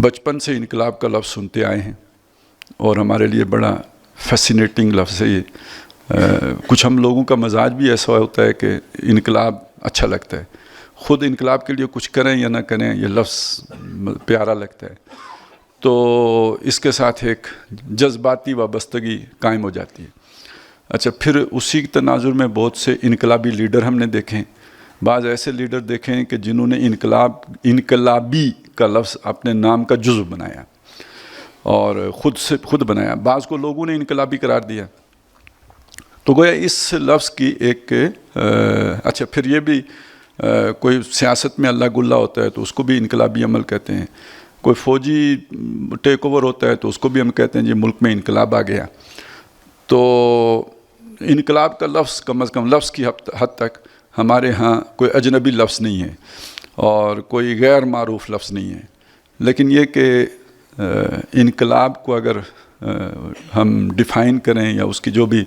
بچپن سے انقلاب کا لفظ سنتے آئے ہیں اور ہمارے لیے بڑا فیسینیٹنگ لفظ ہے یہ۔ کچھ ہم لوگوں کا مزاج بھی ایسا ہوتا ہے کہ انقلاب اچھا لگتا ہے، خود انقلاب کے لیے کچھ کریں یا نہ کریں یہ لفظ پیارا لگتا ہے، تو اس کے ساتھ ایک جذباتی وابستگی قائم ہو جاتی ہے۔ اچھا، پھر اسی تناظر میں بہت سے انقلابی لیڈر ہم نے دیکھیں، بعض ایسے لیڈر دیکھیں کہ جنہوں نے انقلابی کا لفظ اپنے نام کا جزو بنایا اور خود بنایا، بعض کو لوگوں نے انقلابی قرار دیا، تو گویا اس لفظ کی ایک اچھا پھر یہ بھی کوئی سیاست میں اللہ گلہ ہوتا ہے تو اس کو بھی انقلابی عمل کہتے ہیں، کوئی فوجی ٹیک اوور ہوتا ہے تو اس کو بھی ہم کہتے ہیں جی ملک میں انقلاب آ گیا۔ تو انقلاب کا لفظ کم از کم لفظ کی حد تک ہمارے ہاں کوئی اجنبی لفظ نہیں ہے اور کوئی غیر معروف لفظ نہیں ہے، لیکن یہ کہ انقلاب کو اگر ہم ڈیفائن کریں یا اس کی جو بھی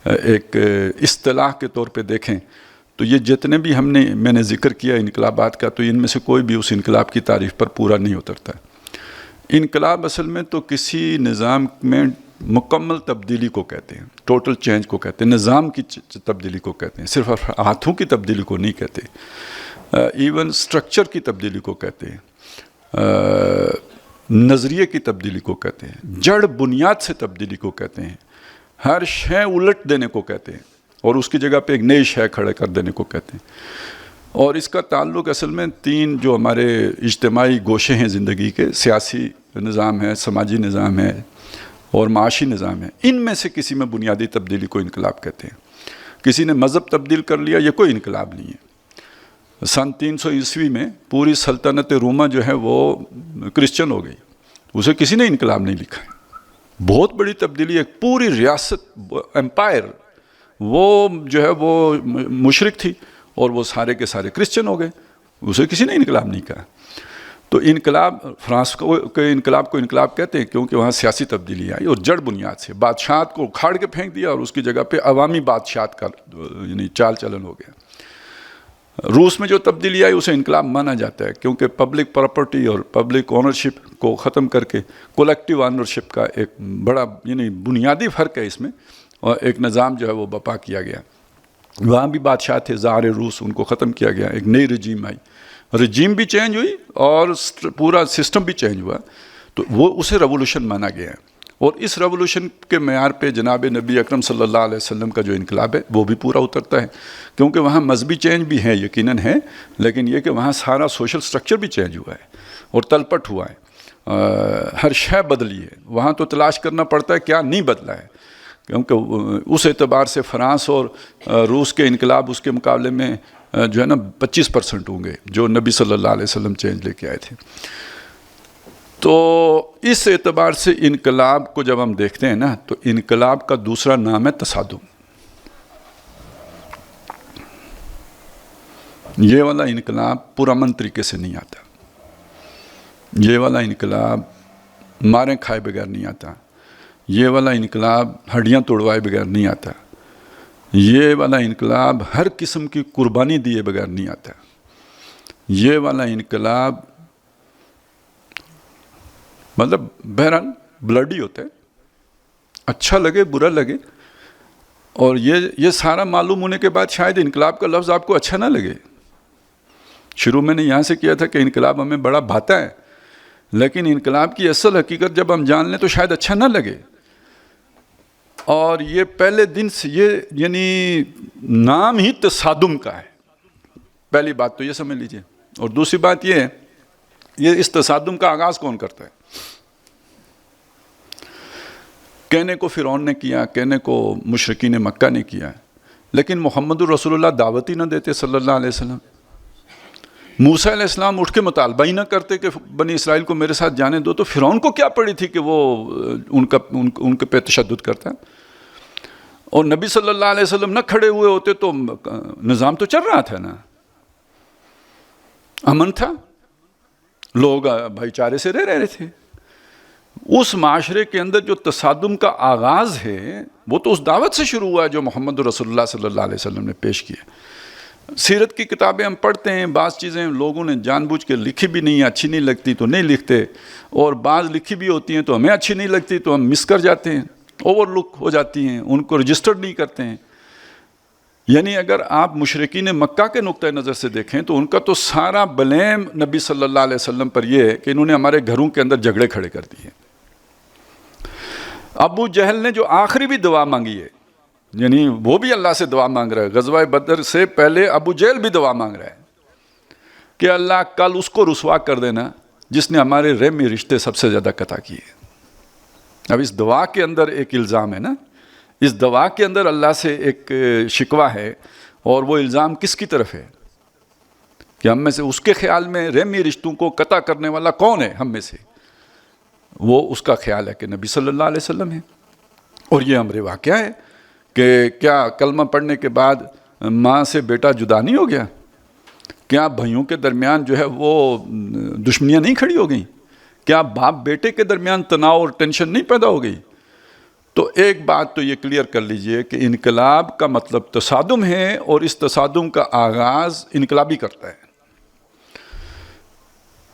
ایک اصطلاح کے طور پہ دیکھیں تو یہ جتنے بھی میں نے ذکر کیا انقلابات کا، تو ان میں سے کوئی بھی اس انقلاب کی تعریف پر پورا نہیں اترتا۔ انقلاب اصل میں تو کسی نظام میں مکمل تبدیلی کو کہتے ہیں، ٹوٹل چینج کو کہتے ہیں، نظام کی تبدیلی کو کہتے ہیں، صرف ہاتھوں کی تبدیلی کو نہیں کہتے، ایون سٹرکچر کی تبدیلی کو کہتے ہیں، نظریے کی تبدیلی کو کہتے ہیں، جڑ بنیاد سے تبدیلی کو کہتے ہیں، ہر شے الٹ دینے کو کہتے ہیں اور اس کی جگہ پہ ایک نئی شے کھڑے کر دینے کو کہتے ہیں۔ اور اس کا تعلق اصل میں تین جو ہمارے اجتماعی گوشے ہیں زندگی کے، سیاسی نظام ہے، سماجی نظام ہے اور معاشی نظام ہے، ان میں سے کسی میں بنیادی تبدیلی کو انقلاب کہتے ہیں۔ کسی نے مذہب تبدیل کر لیا، یہ کوئی انقلاب نہیں ہے۔ سن 300 عیسوی میں پوری سلطنت روما جو ہے وہ کرسچن ہو گئی، اسے کسی نے انقلاب نہیں لکھا ہے۔ بہت بڑی تبدیلی، ایک پوری ریاست امپائر وہ جو ہے وہ مشرک تھی اور وہ سارے کے سارے کرسچن ہو گئے، اسے کسی نے انقلاب نہیں کہا۔ تو انقلاب فرانس کے انقلاب کو انقلاب کہتے ہیں کیونکہ وہاں سیاسی تبدیلی آئی اور جڑ بنیاد سے بادشاہت کو اکھاڑ کے پھینک دیا اور اس کی جگہ پہ عوامی بادشاہت کا یعنی چال چلن ہو گیا۔ روس میں جو تبدیلی آئی اسے انقلاب مانا جاتا ہے کیونکہ پبلک پراپرٹی اور پبلک اونرشپ کو ختم کر کے کولیکٹیو اونرشپ کا ایک بڑا یعنی بنیادی فرق ہے اس میں، اور ایک نظام جو ہے وہ برپا کیا گیا۔ وہاں بھی بادشاہ تھے زار روس، ان کو ختم کیا گیا، ایک نئی رجیم آئی، رجیم بھی چینج ہوئی اور پورا سسٹم بھی چینج ہوا، تو وہ اسے ریولوشن مانا گیا ہے۔ اور اس ریولوشن کے معیار پہ جناب نبی اکرم صلی اللہ علیہ وسلم کا جو انقلاب ہے وہ بھی پورا اترتا ہے، کیونکہ وہاں مذہبی چینج بھی ہے یقیناً ہے، لیکن یہ کہ وہاں سارا سوشل سٹرکچر بھی چینج ہوا ہے اور تلپٹ ہوا ہے، ہر شے بدلی ہے۔ وہاں تو تلاش کرنا پڑتا ہے کیا نہیں بدلا ہے، کیونکہ اس اعتبار سے فرانس اور روس کے انقلاب اس کے مقابلے میں جو ہے نا 25% ہوں گے جو نبی صلی اللہ علیہ وسلم چینج لے کے آئے تھے۔ تو اس اعتبار سے انقلاب کو جب ہم دیکھتے ہیں نا تو انقلاب کا دوسرا نام ہے تصادم۔ یہ والا انقلاب پرامن طریقے سے نہیں آتا، یہ والا انقلاب مارے کھائے بغیر نہیں آتا، یہ والا انقلاب ہڈیاں توڑوائے بغیر نہیں آتا، یہ والا انقلاب ہر قسم کی قربانی دیے بغیر نہیں آتا، یہ والا انقلاب مطلب بہرحال بلڈی ہوتا ہے، اچھا لگے برا لگے، اور یہ سارا معلوم ہونے کے بعد شاید انقلاب کا لفظ آپ کو اچھا نہ لگے۔ شروع میں نے یہاں سے کیا تھا کہ انقلاب ہمیں بڑا بھاتا ہے، لیکن انقلاب کی اصل حقیقت جب ہم جان لیں تو شاید اچھا نہ لگے، اور یہ پہلے دن سے یہ یعنی نام ہی تصادم کا ہے، پہلی بات تو یہ سمجھ لیجئے۔ اور دوسری بات یہ ہے، یہ اس تصادم کا آغاز کون کرتا ہے؟ کہنے کو فرعون نے کیا، کہنے کو مشرکین مکہ نے کیا، لیکن محمد الرسول اللہ دعوت ہی نہ دیتے صلی اللہ علیہ وسلم۔ موسیٰ علیہ السلام اٹھ کے مطالبہ ہی نہ کرتے کہ بنی اسرائیل کو میرے ساتھ جانے دو، تو فرعون کو کیا پڑی تھی کہ وہ ان کے پہ تشدد کرتا ہے؟ اور نبی صلی اللہ علیہ وسلم نہ کھڑے ہوئے ہوتے تو نظام تو چل رہا تھا نا، امن تھا، لوگ بھائی چارے سے رہ رہے تھے۔ اس معاشرے کے اندر جو تصادم کا آغاز ہے وہ تو اس دعوت سے شروع ہوا ہے جو محمد رسول اللہ صلی اللہ علیہ وسلم نے پیش کیا۔ سیرت کی کتابیں ہم پڑھتے ہیں، بعض چیزیں لوگوں نے جان بوجھ کے لکھی بھی نہیں ہیں، اچھی نہیں لگتی تو نہیں لکھتے، اور بعض لکھی بھی ہوتی ہیں تو ہمیں اچھی نہیں لگتی تو ہم مس کر جاتے ہیں، اوور لک ہو جاتی ہیں، ان کو رجسٹرڈ نہیں کرتے ہیں۔ یعنی اگر آپ مشرکین مکہ کے نقطہ نظر سے دیکھیں تو ان کا تو سارا بلیم نبی صلی اللہ علیہ وسلم پر یہ ہے کہ انہوں نے ہمارے گھروں کے اندر جھگڑے کھڑے کر دیے۔ ابو جہل نے جو آخری بھی دعا مانگی ہے، یعنی وہ بھی اللہ سے دعا مانگ رہا ہے، غزوہ بدر سے پہلے ابو جہل بھی دعا مانگ رہا ہے کہ اللہ کل اس کو رسوا کر دینا جس نے ہمارے رحمی رشتے سب سے زیادہ قطع کیے۔ اب اس دعا کے اندر ایک الزام ہے نا، اس دعا کے اندر اللہ سے ایک شکوہ ہے، اور وہ الزام کس کی طرف ہے کہ ہم میں سے اس کے خیال میں رحمی رشتوں کو قطع کرنے والا کون ہے ہم میں سے؟ وہ اس کا خیال ہے کہ نبی صلی اللہ علیہ وسلم ہے۔ اور یہ امر واقعہ ہے کہ کیا کلمہ پڑھنے کے بعد ماں سے بیٹا جدا نہیں ہو گیا؟ کیا بھائیوں کے درمیان جو ہے وہ دشمنیاں نہیں کھڑی ہو گئیں؟ کیا باپ بیٹے کے درمیان تناؤ اور ٹینشن نہیں پیدا ہو گئی؟ تو ایک بات تو یہ کلیئر کر لیجئے کہ انقلاب کا مطلب تصادم ہے، اور اس تصادم کا آغاز انقلابی کرتا ہے،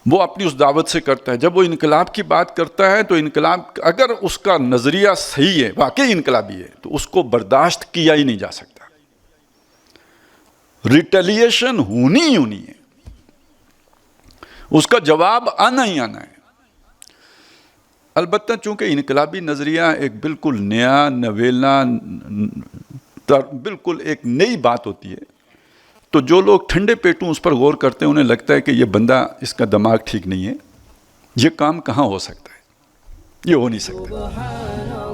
وہ اپنی اس دعوت سے کرتا ہے۔ جب وہ انقلاب کی بات کرتا ہے تو انقلاب اگر اس کا نظریہ صحیح ہے، واقعی انقلابی ہے، تو اس کو برداشت کیا ہی نہیں جا سکتا، ریٹیلیشن ہونی ہی ہونی ہے، اس کا جواب آنا ہی آنا ہے۔ البتہ چونکہ انقلابی نظریہ ایک بالکل نیا نویلا بالکل ایک نئی بات ہوتی ہے، تو جو لوگ ٹھنڈے پیٹوں اس پر غور کرتے ہیں انہیں لگتا ہے کہ یہ بندہ، اس کا دماغ ٹھیک نہیں ہے، یہ کام کہاں ہو سکتا ہے، یہ ہو نہیں سکتا۔